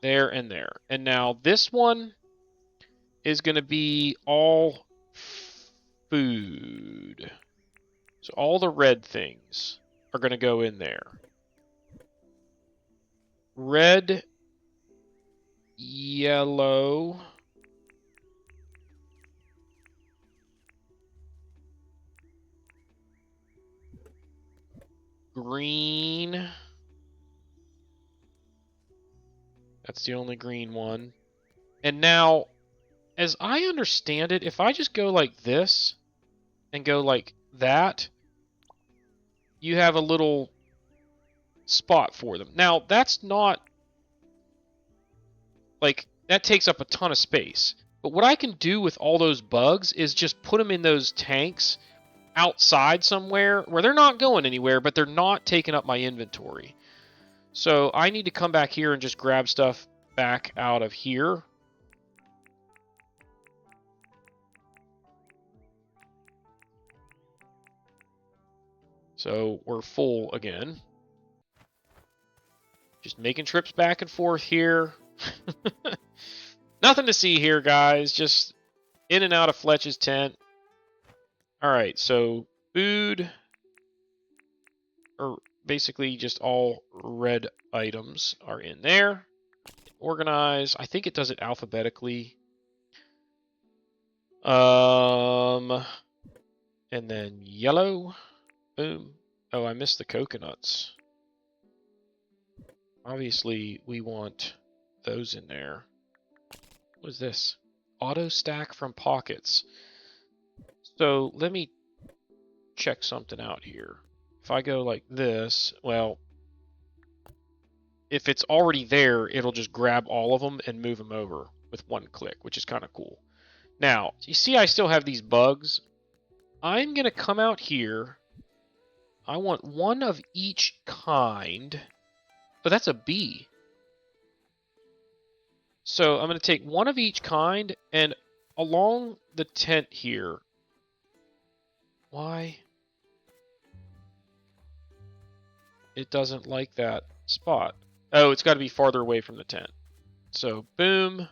There and there. And now this one, is going to be all food. So all the red things are going to go in there. Red, yellow, green. That's the only green one. And now, as I understand it, if I just go like this and go like that, you have a little spot for them. Now, that's not like that takes up a ton of space. But what I can do with all those bugs is just put them in those tanks outside somewhere where they're not going anywhere, but they're not taking up my inventory. So I need to come back here and just grab stuff back out of here. So we're full again. Just making trips back and forth here. Nothing to see here, guys. Just in and out of Fletch's tent. Alright, so food, or basically just all red items are in there. Organize. I think it does it alphabetically. And then yellow. Boom. Oh, I missed the coconuts. Obviously, we want those in there. What is this? Auto stack from pockets. So let me check something out here. If I go like this, well, if it's already there, it'll just grab all of them and move them over with one click, which is kind of cool. Now, you see I still have these bugs. I'm going to come out here. I want one of each kind. But that's a bee. So I'm going to take one of each kind, and along the tent here. Why? It doesn't like that spot. Oh, it's got to be farther away from the tent. So, boom.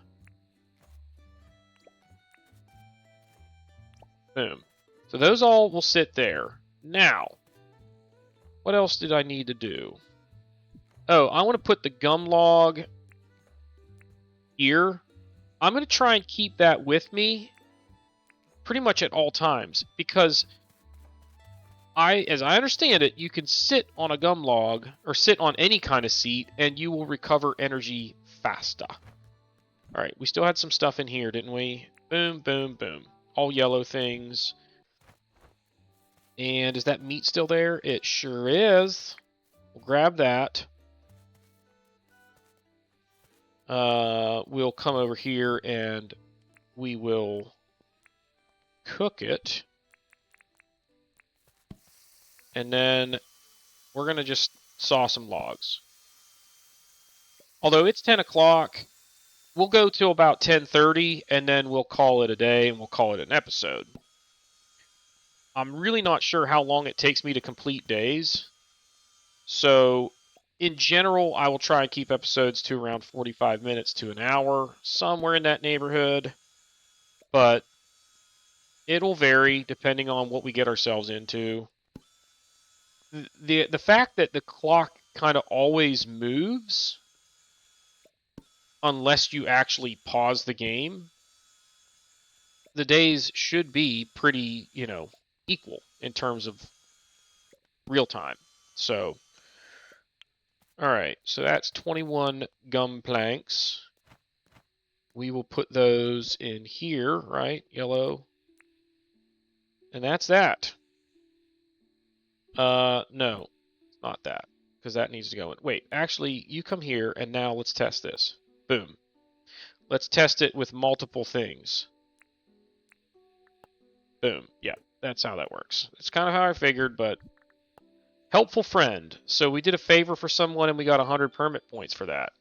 Boom. So those all will sit there. Now, what else did I need to do? Oh, I want to put the gum log here. I'm going to try and keep that with me pretty much at all times, because as I understand it, you can sit on a gum log or sit on any kind of seat and you will recover energy faster. All right, we still had some stuff in here, didn't we? Boom, boom, boom. All yellow things. And is that meat still there? It sure is. We'll grab that. We'll come over here and we will cook it. And then we're going to just saw some logs. Although it's 10 o'clock, we'll go till about 10:30 and then we'll call it a day and we'll call it an episode. I'm really not sure how long it takes me to complete days. So in general, I will try and keep episodes to around 45 minutes to an hour, somewhere in that neighborhood. But it'll vary depending on what we get ourselves into. The fact that the clock kind of always moves, unless you actually pause the game, the days should be pretty, equal in terms of real time. So, all right, so that's 21 gum planks. We will put those in here, right? Yellow. And that's that. No, it's not that, because that needs to go in. Wait, actually, you come here, and now let's test this. Boom. Let's test it with multiple things. Boom. Yeah, that's how that works. It's kind of how I figured, but helpful friend. So we did a favor for someone, and we got 100 permit points for that.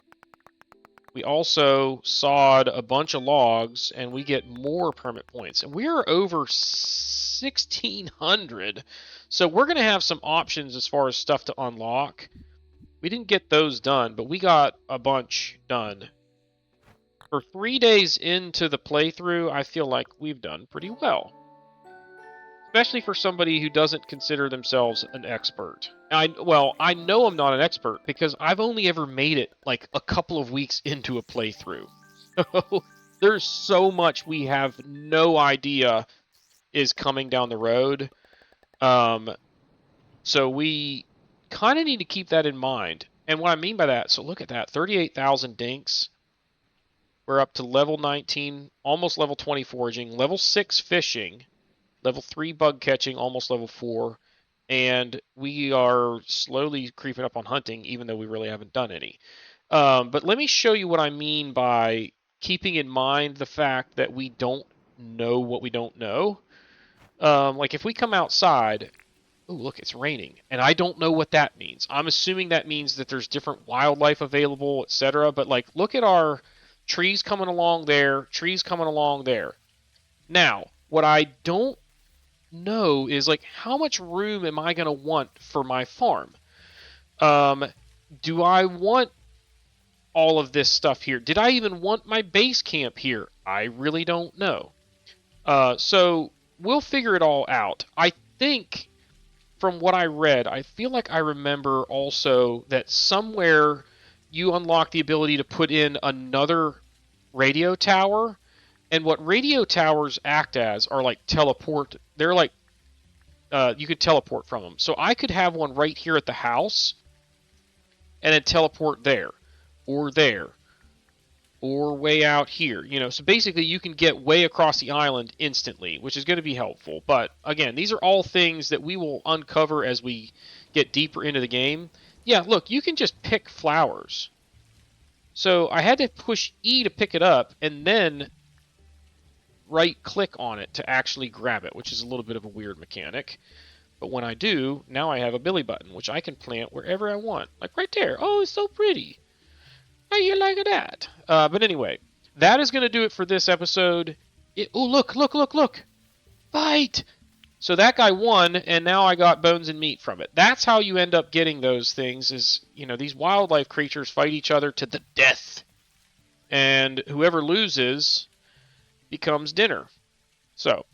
We also sawed a bunch of logs, and we get more permit points. And we are over 1,600. So we're going to have some options as far as stuff to unlock. We didn't get those done, but we got a bunch done For 3 days into the playthrough, I feel like we've done pretty well. Especially for somebody who doesn't consider themselves an expert. I know I'm not an expert because I've only ever made it like a couple of weeks into a playthrough. So there's so much we have no idea is coming down the road. So we kind of need to keep that in mind. And what I mean by that, so look at that, 38,000 dinks. We're up to level 19, almost level 20 foraging, level 6 fishing, level 3 bug catching, almost level 4, and we are slowly creeping up on hunting, even though we really haven't done any. But let me show you what I mean by keeping in mind the fact that we don't know what we don't know. Like if we come outside, oh look, it's raining, and I don't know what that means. I'm assuming that means that there's different wildlife available, etc. But like, look at our trees coming along there, trees coming along there. Now, what I don't know is like, how much room am I going to want for my farm? Do I want all of this stuff here? Did I even want my base camp here? I really don't know. So we'll figure it all out. I think from what I read, I feel like I remember also that somewhere you unlock the ability to put in another radio tower. And what radio towers act as are like teleport. They're like, you could teleport from them. So I could have one right here at the house and then teleport there or there or way out here. You know, so basically you can get way across the island instantly, which is going to be helpful. But again, these are all things that we will uncover as we get deeper into the game. Yeah, look, you can just pick flowers. So I had to push E to pick it up and then right click on it to actually grab it, which is a little bit of a weird mechanic. But when I do, now I have a billy button, which I can plant wherever I want. Like right there. Oh, it's so pretty. How you like that? But anyway, that is going to do it for this episode. Oh, look. Fight! So that guy won, and now I got bones and meat from it. That's how you end up getting those things is, you know, these wildlife creatures fight each other to the death. And whoever loses becomes dinner. So,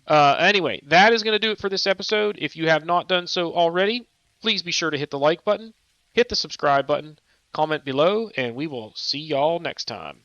anyway, that is going to do it for this episode. If you have not done so already, please be sure to hit the like button, hit the subscribe button, comment below, and we will see y'all next time.